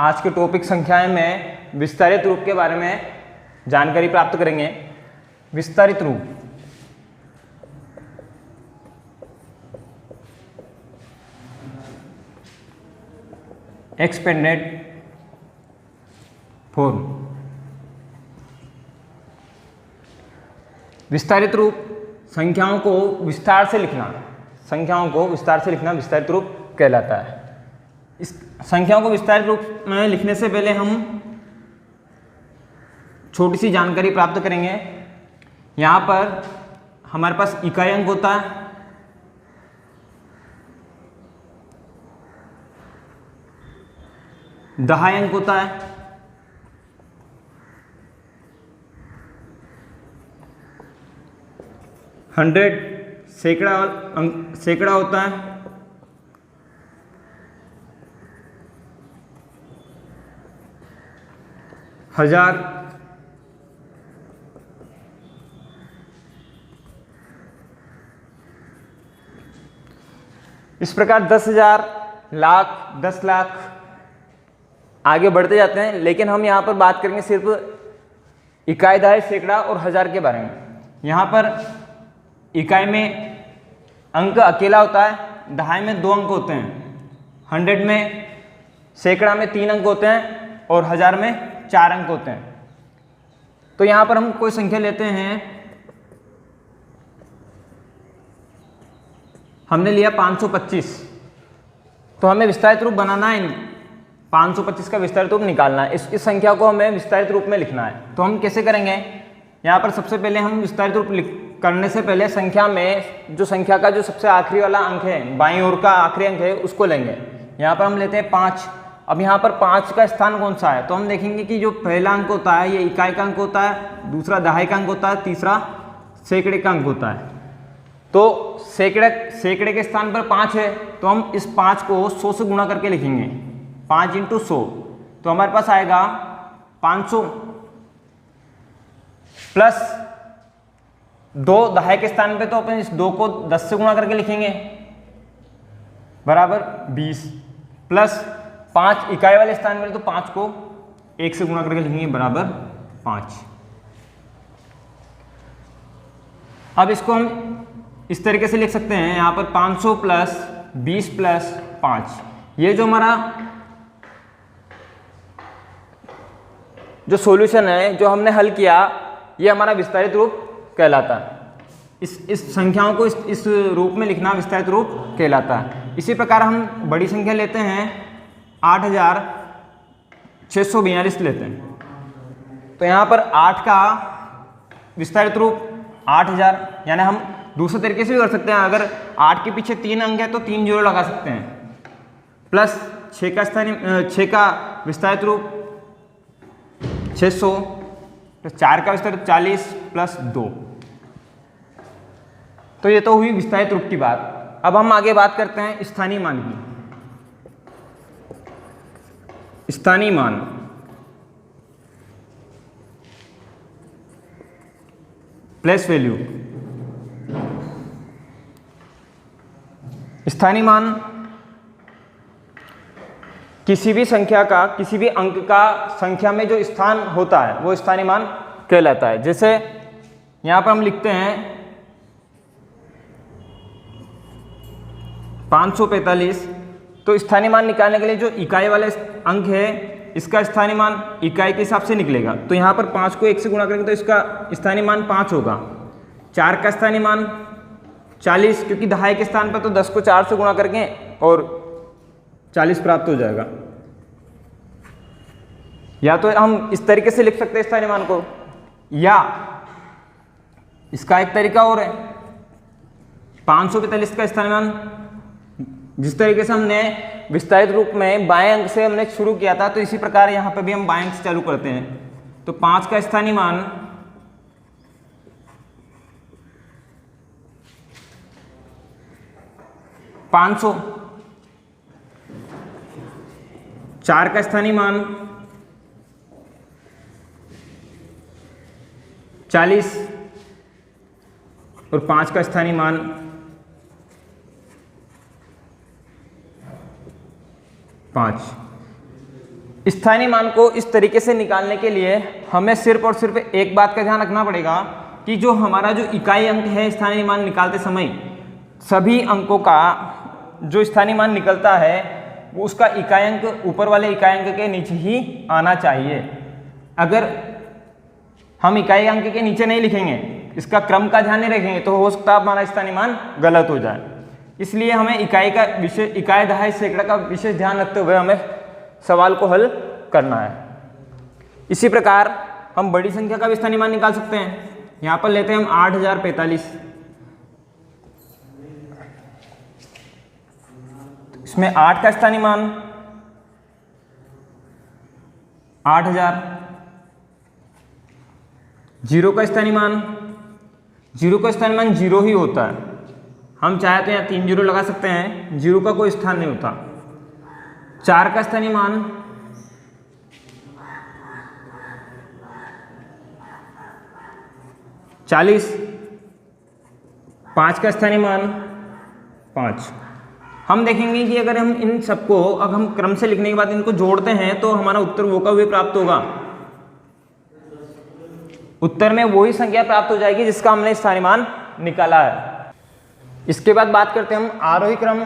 आज के टॉपिक संख्याएं में विस्तारित रूप के बारे में जानकारी प्राप्त करेंगे। विस्तारित रूप, एक्सपेंडेड फॉर्म। विस्तारित रूप संख्याओं को विस्तार से लिखना, संख्याओं को विस्तार से लिखना विस्तारित रूप कहलाता है। इस संख्याओं को विस्तारित रूप में लिखने से पहले हम छोटी सी जानकारी प्राप्त करेंगे। यहाँ पर हमारे पास इकाई अंक होता है, दहाई अंक होता है, हंड्रेड सैकड़ा होता है, हजार, इस प्रकार 10,000, लाख, 10 लाख आगे बढ़ते जाते हैं। लेकिन हम यहाँ पर बात करेंगे सिर्फ इकाई, दहाई, सैकड़ा और हजार के बारे में। यहाँ पर इकाई में अंक अकेला होता है, दहाई में 2 अंक होते हैं, 100 में, सैकड़ा में 3 अंक होते हैं और हजार में 4 अंक होते हैं। तो यहाँ पर हम कोई संख्या लेते हैं, हमने लिया 525, तो हमें विस्तारित रूप बनाना है, 525 का विस्तारित रूप निकालना है। इस संख्या को हमें विस्तारित रूप में लिखना है। तो हम कैसे करेंगे? यहाँ पर सबसे पहले हम विस्तारित रूप करने से पहले संख्या में जो संख्या का जो सबसे आखिरी वाला अंक है, बाईं ओर का आखिरी अंक है, उसको लेंगे। यहाँ पर हम लेते हैं 5। अब यहाँ पर 5 का स्थान कौन सा है? तो हम देखेंगे कि जो पहला अंक होता है ये इकाई का अंक होता है, दूसरा दहाई का अंक होता है, तीसरा सैकड़े का अंक होता है। तो सैकड़े के स्थान पर 5 है, तो हम इस 5 को 100 से गुणा करके लिखेंगे, 5 × 100। तो हमारे पास आएगा 500 प्लस 2 दहाई के स्थान पे, तो अपन इस 2 को 10 से गुणा करके लिखेंगे, बराबर 20, प्लस 5 इकाई वाले स्थान पर, तो 5 को 1 से गुणा करके लिखेंगे, बराबर 5। अब इसको हम इस तरीके से लिख सकते हैं, यहाँ पर 500 प्लस 20 प्लस 5, ये जो हमारा जो सॉल्यूशन है, जो हमने हल किया, ये हमारा विस्तारित रूप कहलाता है। इस संख्याओं को इस रूप में लिखना विस्तारित रूप कहलाता है। इसी प्रकार हम बड़ी संख्या लेते हैं, 8,642 लेते हैं। तो यहाँ पर 8 का विस्तारित रूप 8000, यानी हम दूसरे तरीके से भी कर सकते हैं। अगर 8 के पीछे 3 अंक है तो 3 जीरो लगा सकते हैं, प्लस 6 का विस्तारित रूप 600, प्लस 4 का विस्तारित 40 प्लस 2। तो ये तो हुई विस्तारित रूप की बात। अब हम आगे बात करते हैं स्थानीय मान की। स्थानीय मान, प्लेस वैल्यू। स्थानीय मान किसी भी संख्या का, किसी भी अंक का संख्या में जो स्थान होता है वो स्थानीय मान कहलाता है। जैसे यहां पर हम लिखते हैं 545, तो स्थानीय मान निकालने के लिए जो इकाई वाले अंक है इसका स्थानीय मान इकाई के हिसाब से निकलेगा। तो यहाँ पर 5 को 1 से गुणा करेंगे तो इसका स्थानीय मान 5 होगा। 4 का स्थानीय मान 40, क्योंकि दहाई के स्थान पर तो 10 को 4 से गुणा करके और 40 प्राप्त हो जाएगा। या तो हम इस तरीके से लिख सकते हैं स्थानीय मान को, या इसका एक तरीका और है, 545 का स्थानीय मान, जिस तरीके से हमने विस्तारित रूप में बाएं अंक से हमने शुरू किया था, तो इसी प्रकार यहाँ पे भी हम बाएं अंक से चालू करते हैं। तो 5 का स्थानीय मान 500, 4 का स्थानीय मान 40 और 5 का स्थानीय मान 5। स्थानीय मान को इस तरीके से निकालने के लिए हमें सिर्फ और सिर्फ एक बात का ध्यान रखना पड़ेगा कि जो हमारा जो इकाई अंक है स्थानीय मान निकालते समय, सभी अंकों का जो स्थानीय मान निकलता है वो उसका इकाई अंक ऊपर वाले इकाई अंक के नीचे ही आना चाहिए। अगर हम इकाई अंक के नीचे नहीं लिखेंगे, इसका क्रम का ध्यान नहीं रखेंगे, तो हो सकता है हमारा स्थानीय मान गलत हो जाए। इसलिए हमें इकाई दहाई सैकड़ा का विशेष ध्यान रखते हुए हमें सवाल को हल करना है। इसी प्रकार हम बड़ी संख्या का भी स्थानीय मान निकाल सकते हैं। यहाँ पर लेते हैं हम 8045। इसमें 8 का स्थानीय मान 8000, 0 का स्थानीय मान 0 ही होता है। हम चाहे तो यहाँ 3 0 लगा सकते हैं, 0 का कोई स्थान नहीं होता। 4 का स्थानीय मान 40, 5 का स्थानीय मान 5। हम देखेंगे कि अगर हम इन सबको अब हम क्रम से लिखने के बाद इनको जोड़ते हैं तो हमारा उत्तर वो का वही प्राप्त होगा। उत्तर में वही संख्या प्राप्त हो जाएगी जिसका हमने स्थानीय मान निकाला है। इसके बाद बात करते हैं हम आरोही क्रम।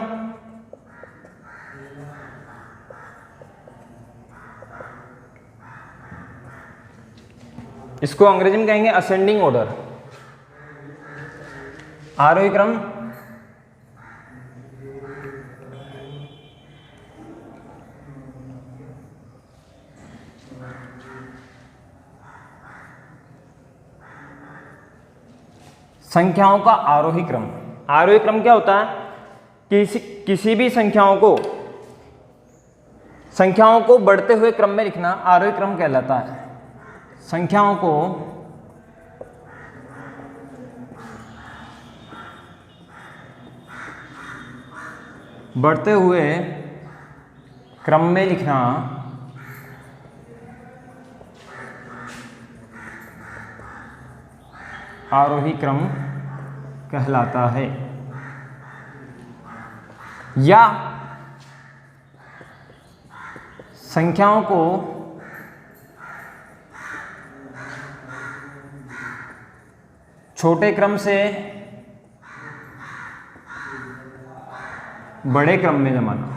इसको अंग्रेजी में कहेंगे असेंडिंग ऑर्डर। आरोही क्रम संख्याओं का आरोही क्रम। आरोही क्रम क्या होता है? किसी भी संख्याओं को बढ़ते हुए क्रम में लिखना आरोही क्रम कहलाता है। संख्याओं को बढ़ते हुए क्रम में लिखना आरोही क्रम कहलाता है। या संख्याओं को छोटे क्रम से बड़े क्रम में जमाना।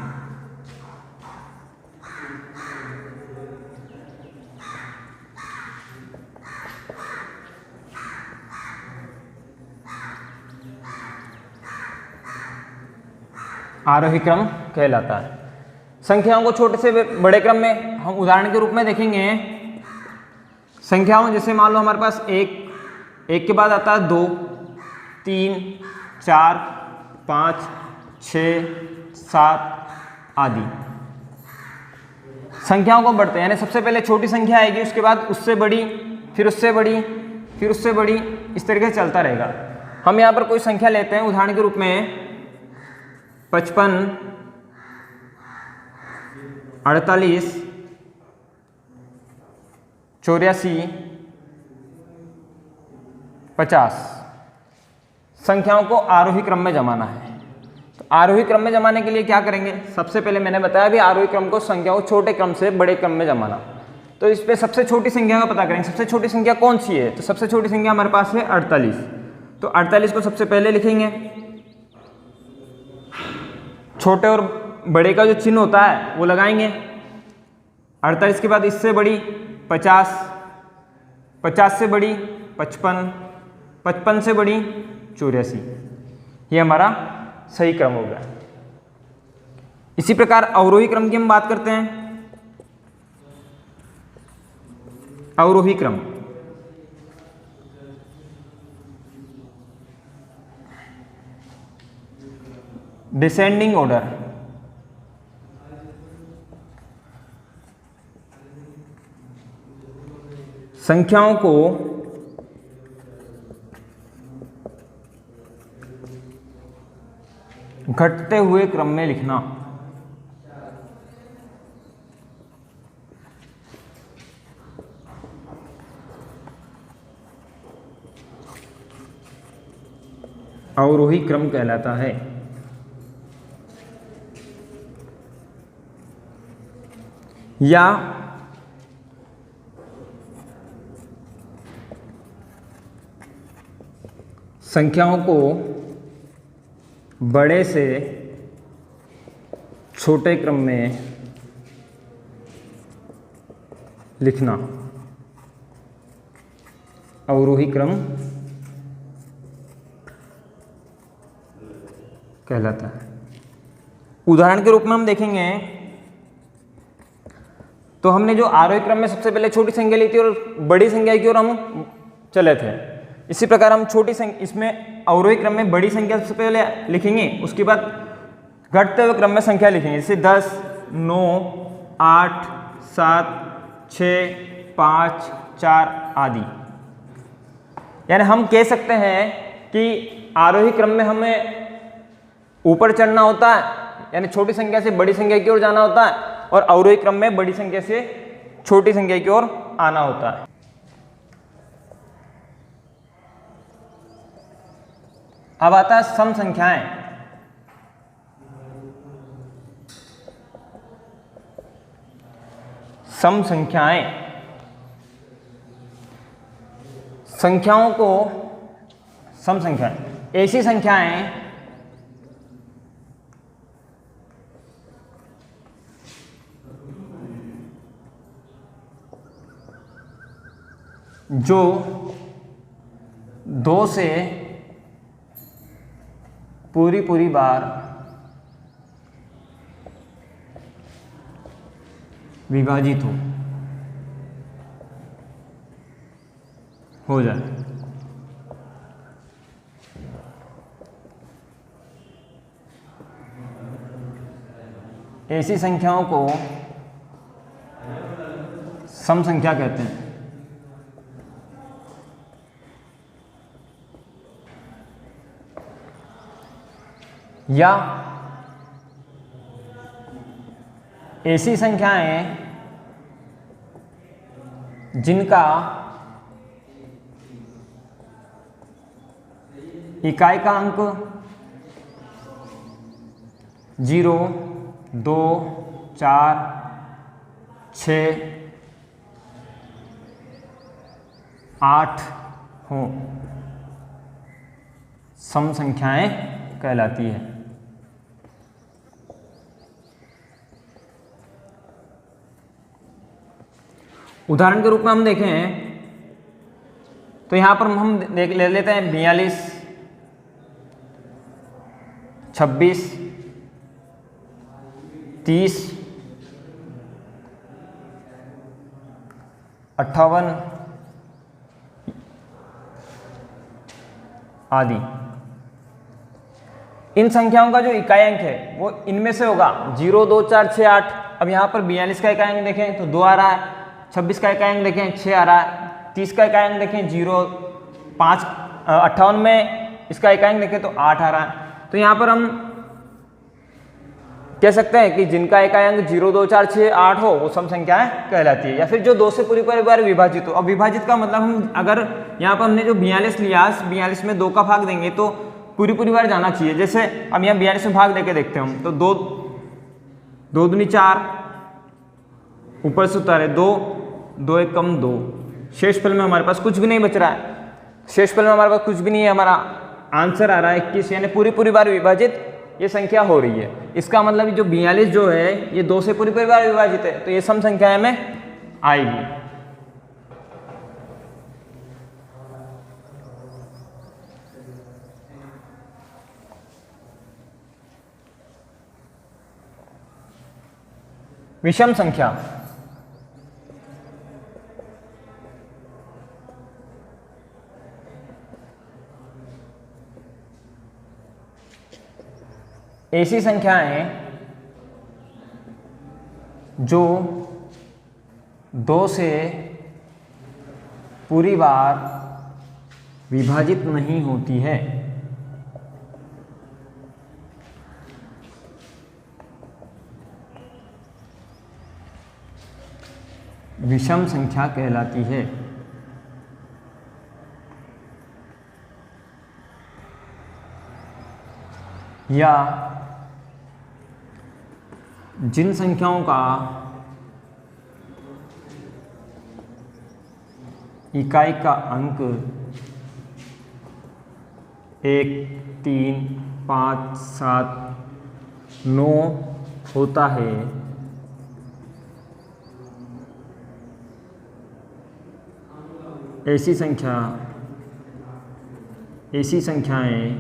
आरोही क्रम कहलाता है। संख्याओं को छोटे से बड़े क्रम में हम उदाहरण के रूप में देखेंगे। संख्याओं जैसे मान लो हमारे पास एक के बाद आता है 2, 3, 4, 5, 6, 7 आदि। संख्याओं को बढ़ते हैं, यानी सबसे पहले छोटी संख्या आएगी, उसके बाद उससे बड़ी, फिर उससे बड़ी, फिर उससे बड़ी, इस तरीके से चलता रहेगा। हम यहाँ पर कोई संख्या लेते हैं उदाहरण के रूप में 55, 48, 84, 50। संख्याओं को आरोही क्रम में जमाना है। तो आरोही क्रम में जमाने के लिए क्या करेंगे? सबसे पहले मैंने बताया भी आरोही क्रम को संख्याओं को छोटे क्रम से बड़े क्रम में जमाना। तो इस पे सबसे छोटी संख्या का पता करेंगे। सबसे छोटी संख्या कौन सी है? तो सबसे छोटी संख्या हमारे पास है 48। तो 48 को सबसे पहले लिखेंगे। छोटे और बड़े का जो चिन्ह होता है वो लगाएंगे। 48 के बाद इससे बड़ी 50, 50 से बड़ी 55, 55 से बड़ी 84। ये हमारा सही क्रम हो गया। इसी प्रकार अवरोही क्रम की हम बात करते हैं। अवरोही क्रम डिसेंडिंग ऑर्डर। संख्याओं को घटते हुए क्रम में लिखना। अवरोही क्रम कहलाता है। या संख्याओं को बड़े से छोटे क्रम में लिखना अवरोही क्रम कहलाता है। उदाहरण के रूप में हम देखेंगे तो हमने जो आरोही क्रम में सबसे पहले छोटी संख्या ली थी और बड़ी संख्या की ओर हम चले थे, इसी प्रकार हम छोटी संख्या इसमें अवरोही क्रम में बड़ी संख्या सबसे पहले लिखेंगे, उसके बाद घटते हुए क्रम में संख्या लिखेंगे, जैसे 10, 9, 8, 7, 6, 5, 4 आदि। यानी हम कह सकते हैं कि आरोही क्रम में हमें ऊपर चढ़ना होता है, यानी छोटी संख्या से बड़ी संख्या की ओर जाना होता है, और अवरोही क्रम में बड़ी संख्या से छोटी संख्या की ओर आना होता है। अब आता है सम संख्याएं। सम संख्याएं संख्याओं को सम संख्याएं ऐसी संख्याएं जो 2 से पूरी बार विभाजित हो जाए। ऐसी संख्याओं को सम संख्या कहते हैं। या ऐसी संख्याएं जिनका इकाई का अंक 0, 2, 4, 6, 8 हो, सम संख्याएं कहलाती है। उदाहरण के रूप में हम देखें तो यहां पर हम ले लेते हैं 42, 26, 30, 58 आदि। इन संख्याओं का जो इकाई अंक है वो इनमें से होगा 0, 2, 4, 6, 8। अब यहाँ पर 42 का इकाई अंक देखें तो 2 आ रहा है, 26 का इकाई अंक देखें 6 आ रहा है, 30 का इकाई अंक देखें 0, 5, 58 में इसका इकाई अंक देखें तो 8 आ रहा है। तो यहाँ पर हम कह सकते हैं कि जिनका इकाई अंक 0, 2, 4, 6, 8 हो वो सम संख्याएं कहलाती है। या फिर जो 2 से पूरी बार विभाजित हो। अब विभाजित का मतलब हम अगर यहाँ पर हमने जो 42 लिया, 42 में 2 का भाग देंगे तो पूरी बार जाना चाहिए। जैसे अब यहाँ 42 में भाग देके देखते हैं हम तो 2 दूनी 4, ऊपर से उतारे 2, 2 एक कम 2, शेषफल में हमारे पास कुछ भी नहीं बच रहा है। शेषफल में हमारे पास कुछ भी नहीं है, हमारा आंसर आ रहा है 21। यानी पूरी बार विभाजित ये संख्या हो रही है। इसका मतलब जो 42 जो है ये 2 से पूरी बार विभाजित है, तो ये सम संख्या में आएगी। विषम संख्या ऐसी संख्याएं जो 2 से पूरी बार विभाजित नहीं होती है। विषम संख्या कहलाती है। या जिन संख्याओं का इकाई का अंक 1, 3, 5, 7, 9 होता है, ऐसी संख्याएं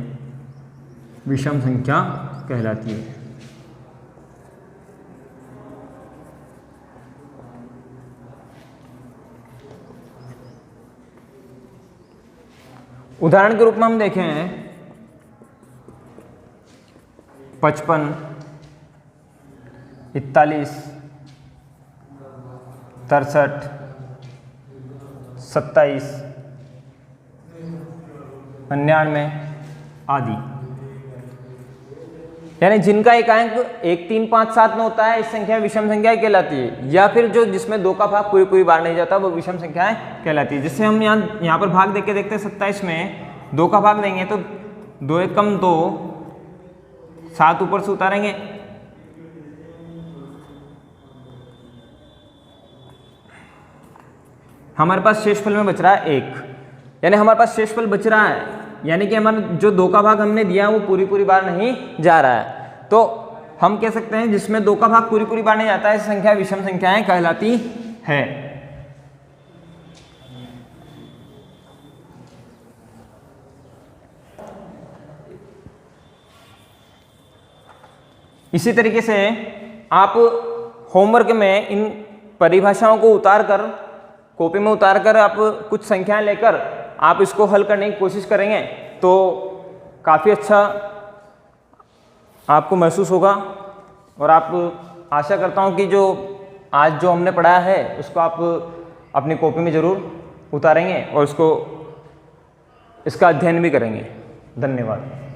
विषम संख्या कहलाती है। उदाहरण के रूप में हम देखें 55, 41, 63, 27, 99 आदि, यानी जिनका एकांक 1, 3, 5, 7 में होता है, इस संख्या विषम संख्या कहलाती है। या फिर जो जिसमें 2 का भाग पूरी बार नहीं जाता, वो विषम संख्याएं कहलाती है। जिससे हम यहाँ पर भाग देके देखते हैं 27 में 2 का भाग देंगे तो 2 एक कम 2, 7 ऊपर से उतारेंगे, हमारे पास शेषफल में बच रहा है 1, यानी हमारे पास शेषफल बच रहा है, यानी कि हमारा जो 2 का भाग हमने दिया वो पूरी बार नहीं जा रहा है। तो हम कह सकते हैं जिसमें 2 का भाग पूरी बार नहीं जाता है, ऐसी संख्या विषम संख्याएं कहलाती है। इसी तरीके से आप होमवर्क में इन परिभाषाओं को उतारकर कॉपी में उतारकर आप कुछ संख्याएं लेकर आप इसको हल करने की कोशिश करेंगे तो काफ़ी अच्छा आपको महसूस होगा। और आप आशा करता हूं कि जो आज जो हमने पढ़ाया है उसको आप अपनी कॉपी में ज़रूर उतारेंगे और इसका अध्ययन भी करेंगे। धन्यवाद।